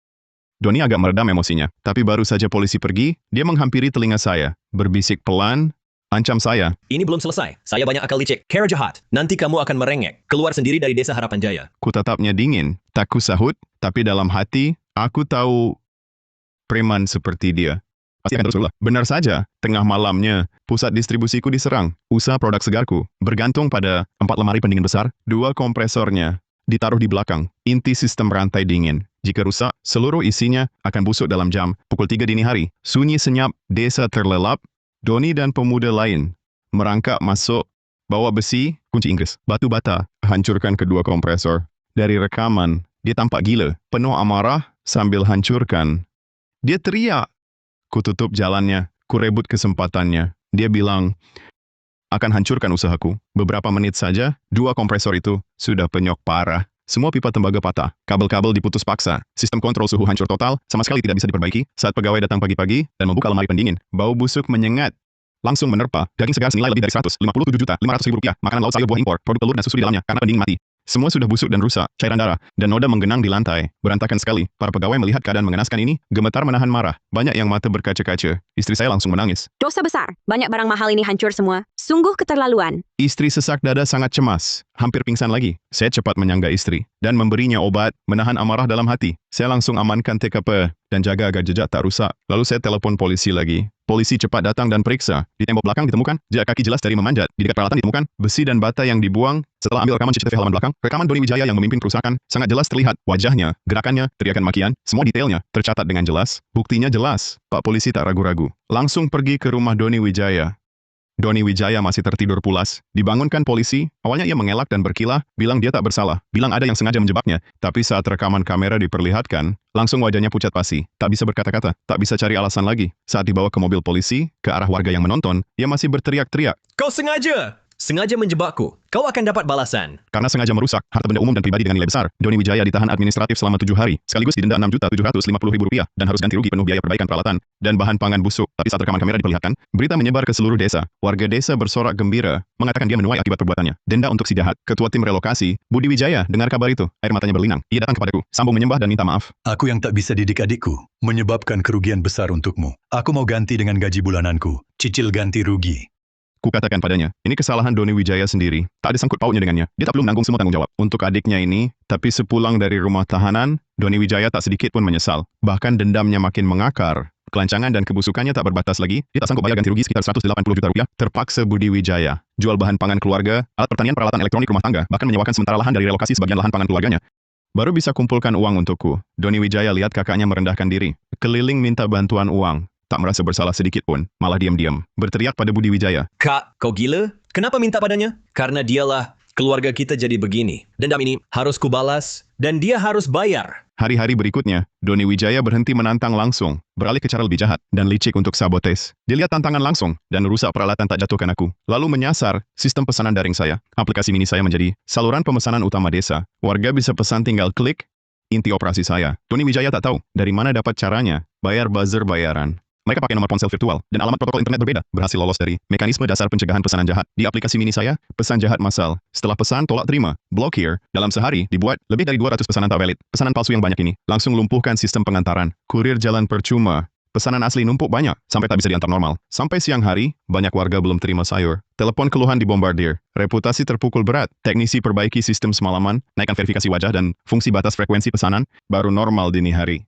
Doni agak meredam emosinya. Tapi baru saja polisi pergi, dia menghampiri telinga saya. Berbisik pelan, ancam saya. Ini belum selesai. Saya banyak akal licik. Cara jahat. Nanti kamu akan merengek. Keluar sendiri dari desa Harapan Jaya. Kutatapnya dingin. Tak kusahut, tapi dalam hati, aku tahu preman seperti dia pasti akan terus berulah. Benar saja, tengah malamnya, pusat distribusiku diserang. Usaha produk segarku bergantung pada 4 lemari pendingin besar, 2 kompresornya ditaruh di belakang, inti sistem rantai dingin. Jika rusak, seluruh isinya akan busuk dalam jam. Pukul 3 dini hari, sunyi senyap, desa terlelap. Doni dan pemuda lain merangkak masuk, bawa besi, kunci Inggris, batu bata, hancurkan kedua kompresor. Dari rekaman, dia tampak gila, penuh amarah sambil hancurkan. Dia teriak. Kututup jalannya, kurebut kesempatannya. Dia bilang, akan hancurkan usahaku. Beberapa menit saja, 2 kompresor itu sudah penyok parah. Semua pipa tembaga patah, kabel-kabel diputus paksa, sistem kontrol suhu hancur total, sama sekali tidak bisa diperbaiki. Saat pegawai datang pagi-pagi dan membuka lemari pendingin, bau busuk menyengat. Langsung menerpa, daging segar senilai lebih dari 157.500.000 rupiah, makanan laut sayur buah impor, produk telur dan susu di dalamnya, karena pendingin mati. Semua sudah busuk dan rusak, cairan darah, dan noda menggenang di lantai. Berantakan sekali. Para pegawai melihat keadaan mengenaskan ini, gemetar menahan marah. Banyak yang mata berkaca-kaca. Istri saya langsung menangis. Dosa besar. Banyak barang mahal ini hancur semua. Sungguh keterlaluan. Istri sesak dada sangat cemas. Hampir pingsan lagi. Saya cepat menyangga istri dan memberinya obat, menahan amarah dalam hati. Saya langsung amankan TKP dan jaga agar jejak tak rusak. Lalu saya telepon polisi lagi. Polisi cepat datang dan periksa. Di tembok belakang ditemukan jejak kaki jelas dari memanjat. Di dekat peralatan ditemukan besi dan bata yang dibuang. Setelah ambil rekaman CCTV halaman belakang, rekaman Doni Wijaya yang memimpin kerusakan, sangat jelas terlihat wajahnya, gerakannya, teriakan makian, semua detailnya tercatat dengan jelas. Buktinya jelas. Pak polisi tak ragu-ragu. Langsung pergi ke rumah Doni Wijaya. Doni Wijaya masih tertidur pulas. Dibangunkan polisi, awalnya ia mengelak dan berkilah, bilang dia tak bersalah, bilang ada yang sengaja menjebaknya. Tapi saat rekaman kamera diperlihatkan, langsung wajahnya pucat pasi, tak bisa berkata-kata, tak bisa cari alasan lagi. Saat dibawa ke mobil polisi, ke arah warga yang menonton, ia masih berteriak-teriak. Kau sengaja! Sengaja menjebakku. Kau akan dapat balasan. Karena sengaja merusak harta benda umum dan pribadi dengan nilai besar, Doni Wijaya ditahan administratif selama 7 hari, sekaligus didenda Rp6.750.000 dan harus ganti rugi penuh biaya perbaikan peralatan dan bahan pangan busuk. Tapi saat rekaman kamera diperlihatkan, berita menyebar ke seluruh desa. Warga desa bersorak gembira, mengatakan dia menuai akibat perbuatannya. Denda untuk si jahat. Ketua tim relokasi, Budi Wijaya, dengar kabar itu, air matanya berlinang. Ia datang kepadaku, sambung menyembah dan minta maaf. Aku yang tak bisa didik adikku, menyebabkan kerugian besar untukmu. Aku mau ganti dengan gaji bulananku, cicil ganti rugi. Kukatakan padanya, ini kesalahan Doni Wijaya sendiri. Tak ada sangkut pautnya dengannya. Dia tak perlu menanggung semua tanggung jawab untuk adiknya ini. Tapi sepulang dari rumah tahanan, Doni Wijaya tak sedikit pun menyesal. Bahkan dendamnya makin mengakar. Kelancangan dan kebusukannya tak berbatas lagi. Dia tak sanggup bayar ganti rugi sekitar Rp180 juta. Terpaksa Budi Wijaya jual bahan pangan keluarga, alat pertanian, peralatan elektronik rumah tangga, bahkan menyewakan sementara lahan dari relokasi sebagian lahan pangan keluarganya. Baru bisa kumpulkan uang untukku. Doni Wijaya lihat kakaknya merendahkan diri. Keliling minta bantuan uang. Tak merasa bersalah sedikit pun, malah diam-diam. Berteriak pada Budi Wijaya. Kak, kau gila? Kenapa minta padanya? Karena dialah keluarga kita jadi begini. Dendam ini harus kubalas dan dia harus bayar. Hari-hari berikutnya, Doni Wijaya berhenti menantang langsung, beralih ke cara lebih jahat dan licik untuk sabotes. Dia lihat tantangan langsung dan rusak peralatan tak jatuhkan aku. Lalu menyasar sistem pesanan daring saya. Aplikasi mini saya menjadi saluran pemesanan utama desa. Warga bisa pesan tinggal klik, inti operasi saya. Doni Wijaya tak tahu dari mana dapat caranya bayar buzzer bayaran. Mereka pakai nomor ponsel virtual dan alamat protokol internet berbeda. Berhasil lolos dari mekanisme dasar pencegahan pesanan jahat. Di aplikasi mini saya, pesan jahat massal. Setelah pesan tolak terima, blokir, dalam sehari dibuat lebih dari 200 pesanan tak valid. Pesanan palsu yang banyak ini langsung lumpuhkan sistem pengantaran. Kurir jalan percuma. Pesanan asli numpuk banyak, sampai tak bisa diantar normal. Sampai siang hari, banyak warga belum terima sayur. Telepon keluhan dibombardir. Reputasi terpukul berat. Teknisi perbaiki sistem semalaman, naikkan verifikasi wajah dan fungsi batas frekuensi pesanan, baru normal dini hari.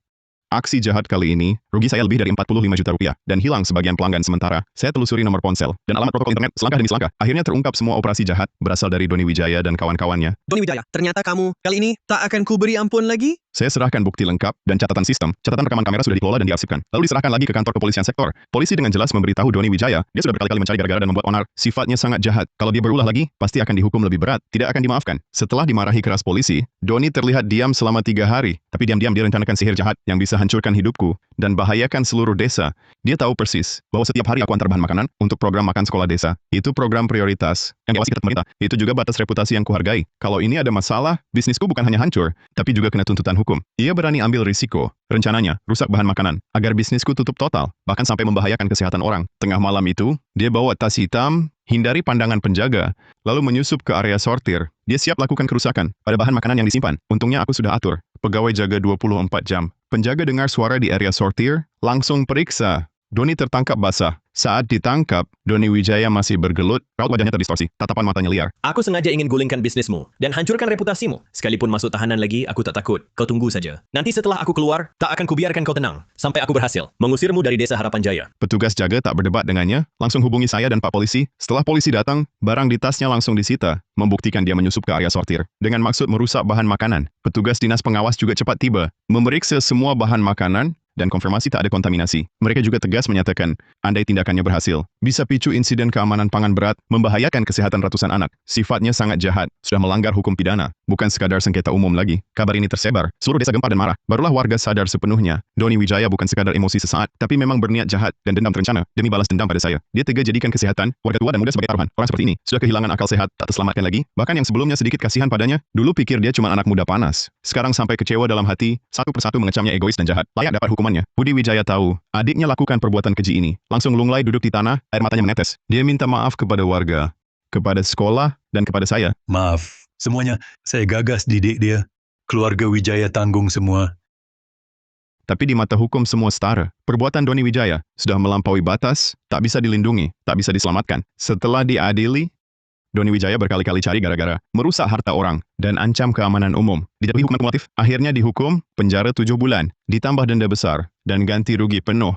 Aksi jahat kali ini, rugi saya lebih dari 45 juta rupiah, dan hilang sebagian pelanggan sementara. Saya telusuri nomor ponsel, dan alamat protokol internet selangkah demi selangkah. Akhirnya terungkap semua operasi jahat, berasal dari Doni Wijaya dan kawan-kawannya. Doni Wijaya, ternyata kamu kali ini tak akan kuberi ampun lagi? Saya serahkan bukti lengkap dan catatan sistem. Catatan rekaman kamera sudah dikelola dan diarsipkan. Lalu diserahkan lagi ke kantor kepolisian sektor. Polisi dengan jelas memberitahu Doni Wijaya, dia sudah berkali-kali mencari gara-gara dan membuat onar. Sifatnya sangat jahat. Kalau dia berulah lagi, pasti akan dihukum lebih berat. Tidak akan dimaafkan. Setelah dimarahi keras polisi, Doni terlihat diam selama 3 hari. Tapi diam-diam dia rencanakan sihir jahat yang bisa hancurkan hidupku dan bahayakan seluruh desa. Dia tahu persis bahwa setiap hari aku antar bahan makanan untuk program makan sekolah desa. Itu program prioritas yang diawasi ketat pemerintah. Itu juga batas reputasi yang kuhargai. Kalau ini ada masalah, bisnisku bukan hanya hancur, tapi juga kena tuntutan hukum. Ia berani ambil risiko. Rencananya, rusak bahan makanan agar bisnisku tutup total, bahkan sampai membahayakan kesehatan orang. Tengah malam itu, dia bawa tas hitam, hindari pandangan penjaga, lalu menyusup ke area sortir. Dia siap lakukan kerusakan pada bahan makanan yang disimpan. Untungnya aku sudah atur. Pegawai jaga 24 jam. Penjaga dengar suara di area sortir, langsung periksa. Doni tertangkap basah. Saat ditangkap, Doni Wijaya masih bergelut, raut wajahnya terdistorsi, tatapan matanya liar. Aku sengaja ingin gulingkan bisnismu dan hancurkan reputasimu. Sekalipun masuk tahanan lagi, aku tak takut. Kau tunggu saja. Nanti setelah aku keluar, tak akan kubiarkan kau tenang. Sampai aku berhasil mengusirmu dari desa Harapan Jaya. Petugas jaga tak berdebat dengannya, langsung hubungi saya dan Pak Polisi. Setelah polisi datang, barang di tasnya langsung disita, membuktikan dia menyusup ke area sortir. Dengan maksud merusak bahan makanan. Petugas dinas pengawas juga cepat tiba, memeriksa semua bahan makanan, dan konfirmasi tak ada kontaminasi. Mereka juga tegas menyatakan, andai tindakannya berhasil, bisa picu insiden keamanan pangan berat, membahayakan kesehatan ratusan anak. Sifatnya sangat jahat, sudah melanggar hukum pidana, bukan sekadar sengketa umum lagi. Kabar ini tersebar, seluruh desa gempar dan marah. Barulah warga sadar sepenuhnya, Doni Wijaya bukan sekadar emosi sesaat, tapi memang berniat jahat dan dendam terencana demi balas dendam pada saya. Dia tega jadikan kesehatan, warga tua dan muda sebagai taruhan. Orang seperti ini sudah kehilangan akal sehat, tak terselamatkan lagi. Bahkan yang sebelumnya sedikit kasihan padanya, dulu pikir dia cuma anak muda panas. Sekarang sampai kecewa dalam hati, satu persatu mengecamnya egois dan jahat. Layak dapat hukumannya. Budi Wijaya tahu, adiknya lakukan perbuatan keji ini. Langsung lunglai duduk di tanah, air matanya menetes. Dia minta maaf kepada warga, kepada sekolah, dan kepada saya. Maaf, semuanya saya gagas didik dia. Keluarga Wijaya tanggung semua. Tapi di mata hukum semua setara. Perbuatan Doni Wijaya sudah melampaui batas, tak bisa dilindungi, tak bisa diselamatkan. Setelah diadili, Doni Wijaya berkali-kali cari gara-gara, merusak harta orang, dan ancam keamanan umum. Dijatuhi hukuman kumulatif, akhirnya dihukum penjara 7 bulan, ditambah denda besar, dan ganti rugi penuh.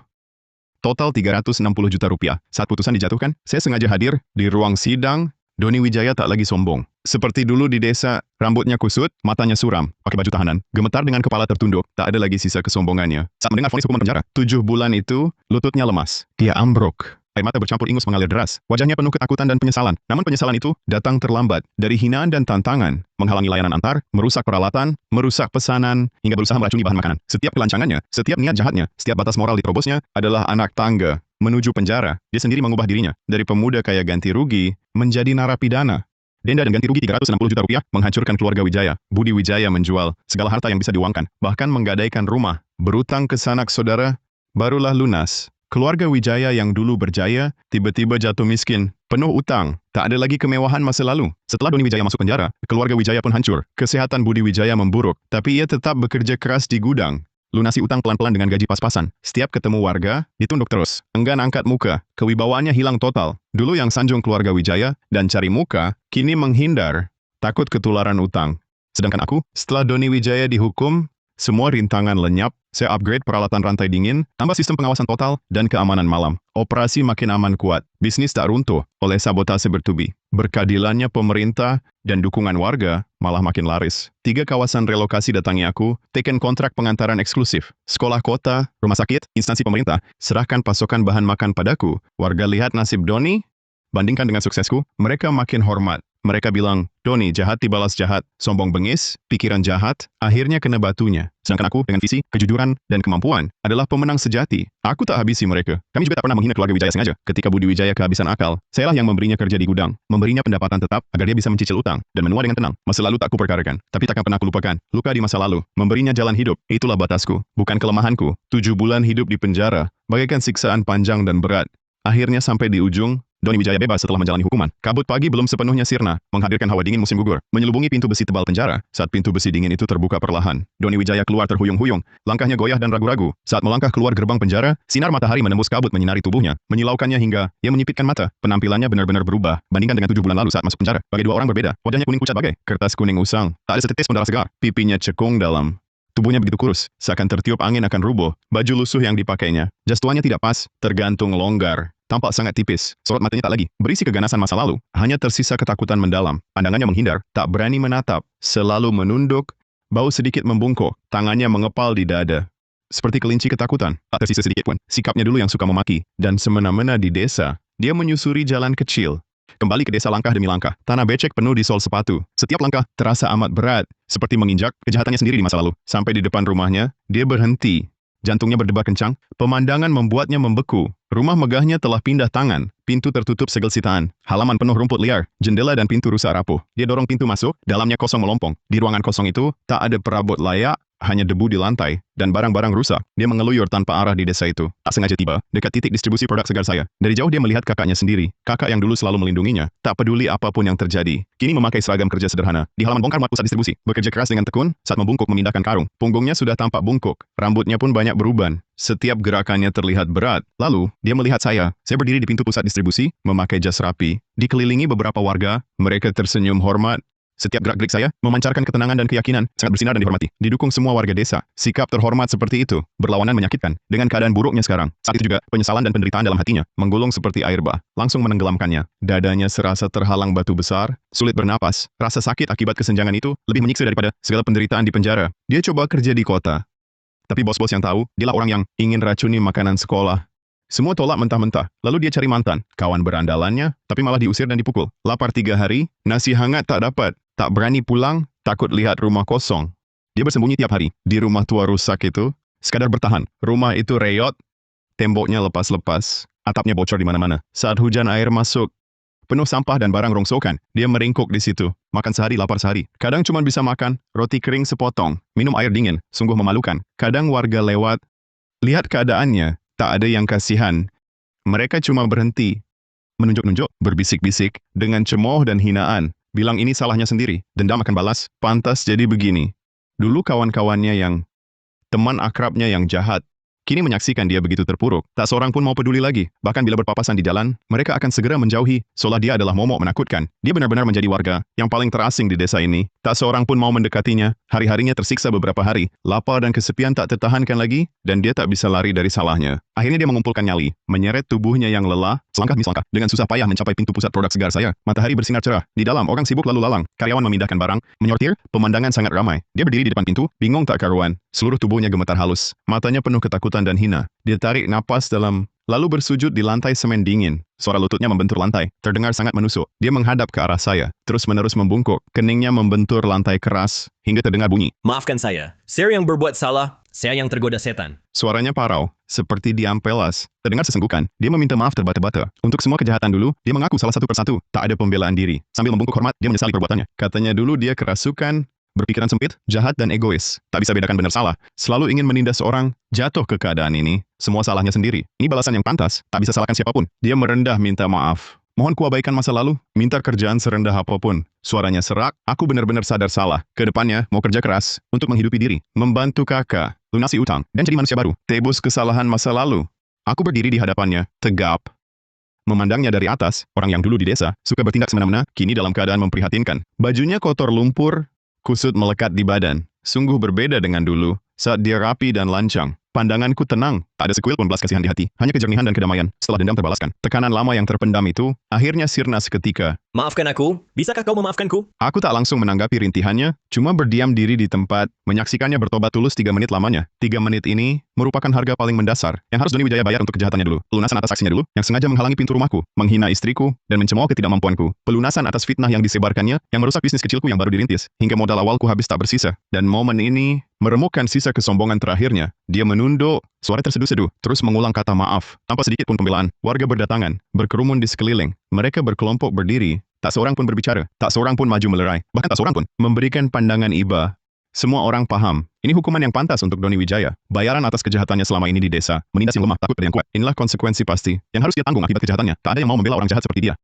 Total 360 juta rupiah. Saat putusan dijatuhkan, saya sengaja hadir di ruang sidang. Doni Wijaya tak lagi sombong. Seperti dulu di desa, rambutnya kusut, matanya suram, pakai baju tahanan, gemetar dengan kepala tertunduk, tak ada lagi sisa kesombongannya. Saat mendengar vonis hukuman penjara, 7 bulan itu, lututnya lemas. Dia ambruk. Air mata bercampur ingus mengalir deras. Wajahnya penuh ketakutan dan penyesalan. Namun penyesalan itu datang terlambat. Dari hinaan dan tantangan, menghalangi layanan antar, merusak peralatan, merusak pesanan, hingga berusaha meracuni bahan makanan. Setiap kelancangannya, setiap niat jahatnya, setiap batas moral diterobosnya, adalah anak tangga. Menuju penjara, dia sendiri mengubah dirinya. Dari pemuda kaya ganti rugi, menjadi narapidana. Denda dan ganti rugi 360 juta rupiah menghancurkan keluarga Wijaya. Budi Wijaya menjual segala harta yang bisa diuangkan, bahkan menggadaikan rumah. Berutang ke sanak saudara, barulah lunas. Keluarga Wijaya yang dulu berjaya, tiba-tiba jatuh miskin, penuh utang, tak ada lagi kemewahan masa lalu. Setelah Doni Wijaya masuk penjara, keluarga Wijaya pun hancur. Kesehatan Budi Wijaya memburuk, tapi ia tetap bekerja keras di gudang. Lunasi utang pelan-pelan dengan gaji pas-pasan. Setiap ketemu warga, ditunduk terus. Enggan angkat muka, kewibawaannya hilang total. Dulu yang sanjung keluarga Wijaya dan cari muka, kini menghindar, takut ketularan utang. Sedangkan aku, setelah Doni Wijaya dihukum, Semua rintangan lenyap, saya upgrade peralatan rantai dingin, tambah sistem pengawasan total, dan keamanan malam. Operasi makin aman kuat, bisnis tak runtuh oleh sabotase bertubi. Berkeadilannya pemerintah dan dukungan warga malah makin laris. 3 kawasan relokasi datangi aku, teken kontrak pengantaran eksklusif. Sekolah kota, rumah sakit, instansi pemerintah, serahkan pasokan bahan makan padaku. Warga lihat nasib Doni, bandingkan dengan suksesku, mereka makin hormat. Mereka bilang, Doni jahat dibalas jahat, sombong bengis, pikiran jahat, akhirnya kena batunya. Sedangkan aku dengan visi, kejujuran, dan kemampuan adalah pemenang sejati. Aku tak habisi mereka. Kami juga tak pernah menghina keluarga Wijaya sengaja. Ketika Budi Wijaya kehabisan akal, sayalah yang memberinya kerja di gudang, memberinya pendapatan tetap agar dia bisa mencicil utang dan menua dengan tenang. Masa lalu tak kuperkarakan, tapi takkan pernah kulupakan. Luka di masa lalu, memberinya jalan hidup, itulah batasku, bukan kelemahanku. 7 bulan hidup di penjara, bagaikan siksaan panjang dan berat. Akhirnya sampai di ujung, Doni Wijaya bebas setelah menjalani hukuman. Kabut pagi belum sepenuhnya sirna, menghadirkan hawa dingin musim gugur, menyelubungi pintu besi tebal penjara. Saat pintu besi dingin itu terbuka perlahan, Doni Wijaya keluar terhuyung-huyung, langkahnya goyah dan ragu-ragu. Saat melangkah keluar gerbang penjara, sinar matahari menembus kabut menyinari tubuhnya, menyilaukannya hingga ia menyipitkan mata. Penampilannya benar-benar berubah, bandingkan dengan 7 bulan lalu saat masuk penjara. Bagai 2 orang berbeda, wajahnya kuning pucat bagai kertas kuning usang, tak ada setetes pun darah segar, pipinya cekung dalam. Tubuhnya begitu kurus, seakan tertiup angin akan rubuh. Baju lusuh yang dipakainya, jas tuanya tidak pas, tergantung longgar. Tampak sangat tipis, sorot matanya tak lagi berisi keganasan masa lalu, hanya tersisa ketakutan mendalam. Pandangannya menghindar, tak berani menatap, selalu menunduk, bau sedikit membungkuk, tangannya mengepal di dada. Seperti kelinci ketakutan, tak tersisa sedikit pun. Sikapnya dulu yang suka memaki, dan semena-mena di desa, dia menyusuri jalan kecil. Kembali ke desa langkah demi langkah, tanah becek penuh di sol sepatu. Setiap langkah terasa amat berat, seperti menginjak kejahatannya sendiri di masa lalu. Sampai di depan rumahnya, dia berhenti. Jantungnya berdebar kencang, pemandangan membuatnya membeku. Rumah megahnya telah pindah tangan, pintu tertutup segel sitaan, halaman penuh rumput liar, jendela dan pintu rusak rapuh. Dia dorong pintu masuk, dalamnya kosong melompong. Di ruangan kosong itu, tak ada perabot layak, hanya debu di lantai, dan barang-barang rusak. Dia mengeluyur tanpa arah di desa itu. Tak sengaja tiba, dekat titik distribusi produk segar saya. Dari jauh dia melihat kakaknya sendiri, kakak yang dulu selalu melindunginya, tak peduli apapun yang terjadi. Kini memakai seragam kerja sederhana. Di halaman bongkar muat pusat distribusi, bekerja keras dengan tekun, saat membungkuk memindahkan karung. Punggungnya sudah tampak bungkuk, rambutnya pun banyak beruban. Setiap gerakannya terlihat berat. Lalu, dia melihat saya. Saya berdiri di pintu pusat distribusi, memakai jas rapi. Dikelilingi beberapa warga, mereka tersenyum hormat. Setiap gerak-gerik saya memancarkan ketenangan dan keyakinan, sangat bersinar dan dihormati. Didukung semua warga desa. Sikap terhormat seperti itu, berlawanan menyakitkan. Dengan keadaan buruknya sekarang, saat itu juga, penyesalan dan penderitaan dalam hatinya, menggulung seperti air bah, langsung menenggelamkannya. Dadanya serasa terhalang batu besar, sulit bernapas. Rasa sakit akibat kesenjangan itu, lebih menyiksa daripada segala penderitaan di penjara. Dia coba kerja di kota. Tapi bos-bos yang tahu, dialah orang yang ingin racuni makanan sekolah. Semua tolak mentah-mentah, lalu dia cari mantan, kawan berandalannya, tapi malah diusir dan dipukul. Lapar 3 hari, nasi hangat tak dapat, tak berani pulang, takut lihat rumah kosong. Dia bersembunyi tiap hari, di rumah tua rusak itu, sekadar bertahan. Rumah itu reyot, temboknya lepas-lepas, atapnya bocor di mana-mana. Saat hujan air masuk, penuh sampah dan barang rongsokan, dia meringkuk di situ. Makan sehari, lapar sehari. Kadang cuma bisa makan roti kering sepotong, minum air dingin, sungguh memalukan. Kadang warga lewat, lihat keadaannya, tak ada yang kasihan. Mereka cuma berhenti, menunjuk-nunjuk, berbisik-bisik, dengan cemooh dan hinaan. Bilang ini salahnya sendiri, dendam akan balas, pantas jadi begini. Dulu kawan-kawannya yang, teman akrabnya yang jahat, kini menyaksikan dia begitu terpuruk. Tak seorang pun mau peduli lagi. Bahkan bila berpapasan di jalan, mereka akan segera menjauhi, seolah dia adalah momok menakutkan. Dia benar-benar menjadi warga yang paling terasing di desa ini. Tak seorang pun mau mendekatinya. Hari-harinya tersiksa beberapa hari. Lapar dan kesepian tak tertahankan lagi, dan dia tak bisa lari dari salahnya. Akhirnya dia mengumpulkan nyali, menyeret tubuhnya yang lelah, selangkah demi selangkah, dengan susah payah mencapai pintu pusat produk segar saya. Matahari bersinar cerah. Di dalam, orang sibuk lalu lalang. Karyawan memindahkan barang, menyortir, pemandangan sangat ramai. Dia berdiri di depan pintu, bingung tak karuan. Seluruh tubuhnya gemetar halus. Matanya penuh ketakutan dan hina. Dia tarik napas dalam, lalu bersujud di lantai semen dingin. Suara lututnya membentur lantai, terdengar sangat menusuk. Dia menghadap ke arah saya, terus-menerus membungkuk. Keningnya membentur lantai keras, hingga terdengar bunyi. Maafkan saya yang berbuat salah, saya yang tergoda setan. Suaranya parau, seperti diampelas. Terdengar sesenggukan. Dia meminta maaf terbata-bata. Untuk semua kejahatan dulu, dia mengaku salah satu persatu. Tak ada pembelaan diri. Sambil membungkuk hormat, dia menyesali perbuatannya. Katanya dulu dia kerasukan, berpikiran sempit, jahat dan egois. Tak bisa bedakan benar salah. Selalu ingin menindas orang, jatuh ke keadaan ini. Semua salahnya sendiri. Ini balasan yang pantas. Tak bisa salahkan siapapun. Dia merendah minta maaf. Mohon kuabaikan masa lalu, minta kerjaan serendah apapun. Suaranya serak, aku benar-benar sadar salah. Kedepannya, mau kerja keras, untuk menghidupi diri, membantu kakak, lunasi utang, dan jadi manusia baru. Tebus kesalahan masa lalu. Aku berdiri di hadapannya, tegap. Memandangnya dari atas, orang yang dulu di desa, suka bertindak semena-mena, kini dalam keadaan memprihatinkan. Bajunya kotor lumpur, kusut melekat di badan. Sungguh berbeda dengan dulu, saat dia rapi dan lancang. Pandanganku tenang, tak ada sekuil pun belas kasihan di hati, hanya kejernihan dan kedamaian setelah dendam terbalaskan. Tekanan lama yang terpendam itu akhirnya sirna seketika. Maafkan aku, bisakah kau memaafkanku? Aku tak langsung menanggapi rintihannya, cuma berdiam diri di tempat, menyaksikannya bertobat tulus 3 menit lamanya. 3 menit ini merupakan harga paling mendasar yang harus Doni Wijaya bayar untuk kejahatannya dulu. Pelunasan atas aksinya dulu, yang sengaja menghalangi pintu rumahku, menghina istriku, dan mencemooh ketidakmampuanku. Pelunasan atas fitnah yang disebarkannya, yang merusak bisnis kecilku yang baru dirintis, hingga modal awalku habis tak bersisa. Dan momen ini meremukkan sisa kesombongan terakhirnya. Dia menunduk, suara terseduh-seduh, terus mengulang kata maaf, tanpa sedikit pun pembelaan. Warga berdatangan, berkerumun di sekeliling. Mereka berkelompok berdiri, tak seorang pun berbicara, tak seorang pun maju melerai, bahkan tak seorang pun memberikan pandangan iba. Semua orang paham, ini hukuman yang pantas untuk Doni Wijaya. Bayaran atas kejahatannya selama ini di desa, menindas yang lemah, takut pada yang kuat. Inilah konsekuensi pasti, yang harus dia tanggung akibat kejahatannya. Tak ada yang mau membela orang jahat seperti dia.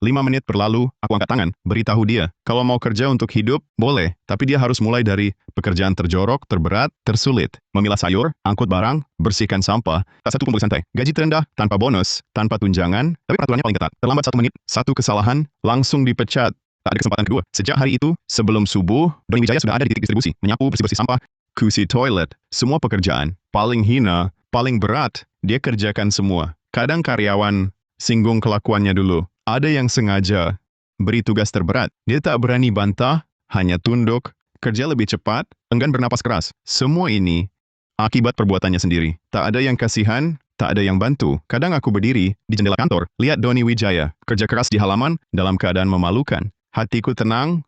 5 menit berlalu, aku angkat tangan, beritahu dia, kalau mau kerja untuk hidup, boleh, tapi dia harus mulai dari pekerjaan terjorok, terberat, tersulit. Memilah sayur, angkut barang, bersihkan sampah, tak satu pun boleh santai. Gaji terendah, tanpa bonus, tanpa tunjangan, tapi peraturannya paling ketat. Terlambat 1 menit, 1 kesalahan, langsung dipecat. Tak ada kesempatan kedua. Sejak hari itu, sebelum subuh, Doni Wijaya sudah ada di titik distribusi, menyapu, bersih-bersih sampah, kusi toilet, semua pekerjaan, paling hina, paling berat, dia kerjakan semua. Kadang karyawan singgung kelakuannya dulu. Ada yang sengaja beri tugas terberat. Dia tak berani bantah, hanya tunduk, kerja lebih cepat, enggan bernapas keras. Semua ini akibat perbuatannya sendiri. Tak ada yang kasihan, tak ada yang bantu. Kadang aku berdiri di jendela kantor, lihat Doni Wijaya, kerja keras di halaman, dalam keadaan memalukan. Hatiku tenang,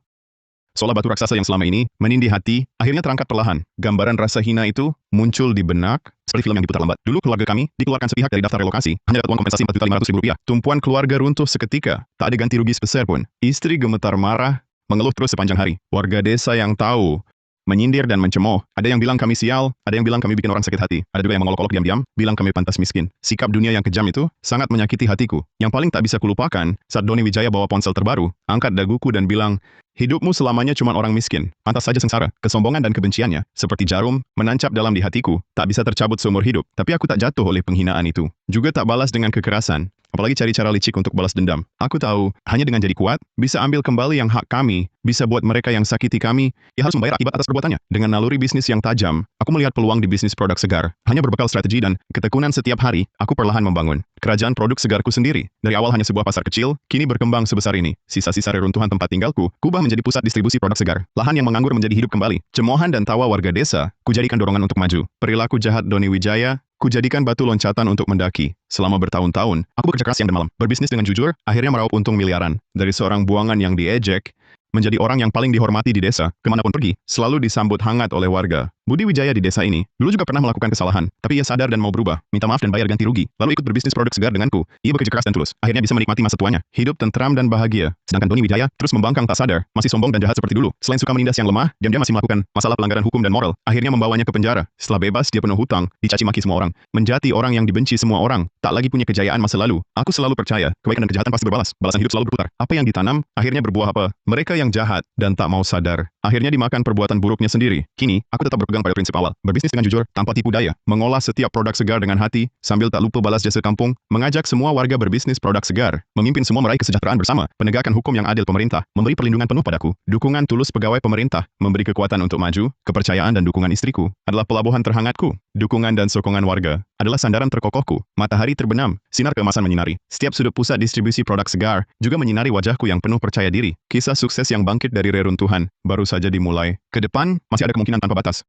seolah batu raksasa yang selama ini menindih hati, akhirnya terangkat perlahan. Gambaran rasa hina itu muncul di benak, seperti film yang diputar lambat. Dulu keluarga kami dikeluarkan sepihak dari daftar relokasi, hanya dapat uang kompensasi Rp4.500.000. Tumpuan keluarga runtuh seketika, tak ada ganti rugi sepeser pun. Istri gemetar marah, mengeluh terus sepanjang hari. Warga desa yang tahu, menyindir dan mencemooh. Ada yang bilang kami sial, ada yang bilang kami bikin orang sakit hati. Ada juga yang mengolok-olok diam-diam, bilang kami pantas miskin. Sikap dunia yang kejam itu sangat menyakiti hatiku. Yang paling tak bisa kulupakan, saat Doni Wijaya bawa ponsel terbaru, angkat daguku dan bilang, hidupmu selamanya cuma orang miskin. Pantas saja sengsara. Kesombongan dan kebenciannya, seperti jarum, menancap dalam di hatiku, tak bisa tercabut seumur hidup. Tapi aku tak jatuh oleh penghinaan itu. Juga tak balas dengan kekerasan. Apalagi cari cara licik untuk balas dendam. Aku tahu, hanya dengan jadi kuat, bisa ambil kembali yang hak kami, bisa buat mereka yang sakiti kami, ya harus membayar akibat atas perbuatannya. Dengan naluri bisnis yang tajam, aku melihat peluang di bisnis produk segar. Hanya berbekal strategi dan ketekunan setiap hari, aku perlahan membangun kerajaan produk segarku sendiri. Dari awal hanya sebuah pasar kecil, kini berkembang sebesar ini. Sisa-sisa reruntuhan tempat tinggalku, kubah menjadi pusat distribusi produk segar. Lahan yang menganggur menjadi hidup kembali. Cemoohan dan tawa warga desa, kujadikan dorongan untuk maju. Perilaku jahat Doni Wijaya, kujadikan batu loncatan untuk mendaki. Selama bertahun-tahun, aku bekerja keras siang dan malam. Berbisnis dengan jujur, akhirnya meraup untung miliaran. Dari seorang buangan yang diejek, menjadi orang yang paling dihormati di desa. Kemanapun pergi, selalu disambut hangat oleh warga. Budi Wijaya di desa ini, dulu juga pernah melakukan kesalahan, tapi ia sadar dan mau berubah, minta maaf dan bayar ganti rugi, lalu ikut berbisnis produk segar denganku. Ia bekerja keras dan tulus, akhirnya bisa menikmati masa tuanya, hidup tentram dan bahagia. Sedangkan Doni Wijaya terus membangkang tak sadar, masih sombong dan jahat seperti dulu. Selain suka menindas yang lemah, diam-diam masih melakukan masalah pelanggaran hukum dan moral, akhirnya membawanya ke penjara. Setelah bebas, dia penuh hutang, dicaci maki semua orang, menjadi orang yang dibenci semua orang, tak lagi punya kejayaan masa lalu. Aku selalu percaya, kebaikan dan kejahatan pasti berbalas, balasan hidup selalu berputar. Apa yang ditanam, akhirnya berbuah apa? Mereka yang jahat dan tak mau sadar, akhirnya dimakan perbuatan buruknya sendiri. Kini, aku tetap berpegang pada prinsip awal, berbisnis dengan jujur, tanpa tipu daya, mengolah setiap produk segar dengan hati, sambil tak lupa balas jasa kampung, mengajak semua warga berbisnis produk segar, memimpin semua meraih kesejahteraan bersama, penegakkan hukum yang adil pemerintah, memberi perlindungan penuh padaku, dukungan tulus pegawai pemerintah, memberi kekuatan untuk maju, kepercayaan dan dukungan istriku, adalah pelabuhan terhangatku, dukungan dan sokongan warga, adalah sandaran terkokohku, matahari terbenam, sinar keemasan menyinari, setiap sudut pusat distribusi produk segar, juga menyinari wajahku yang penuh percaya diri, kisah sukses yang bangkit dari reruntuhan, baru saja dimulai, ke depan, masih ada kemungkinan tanpa batas.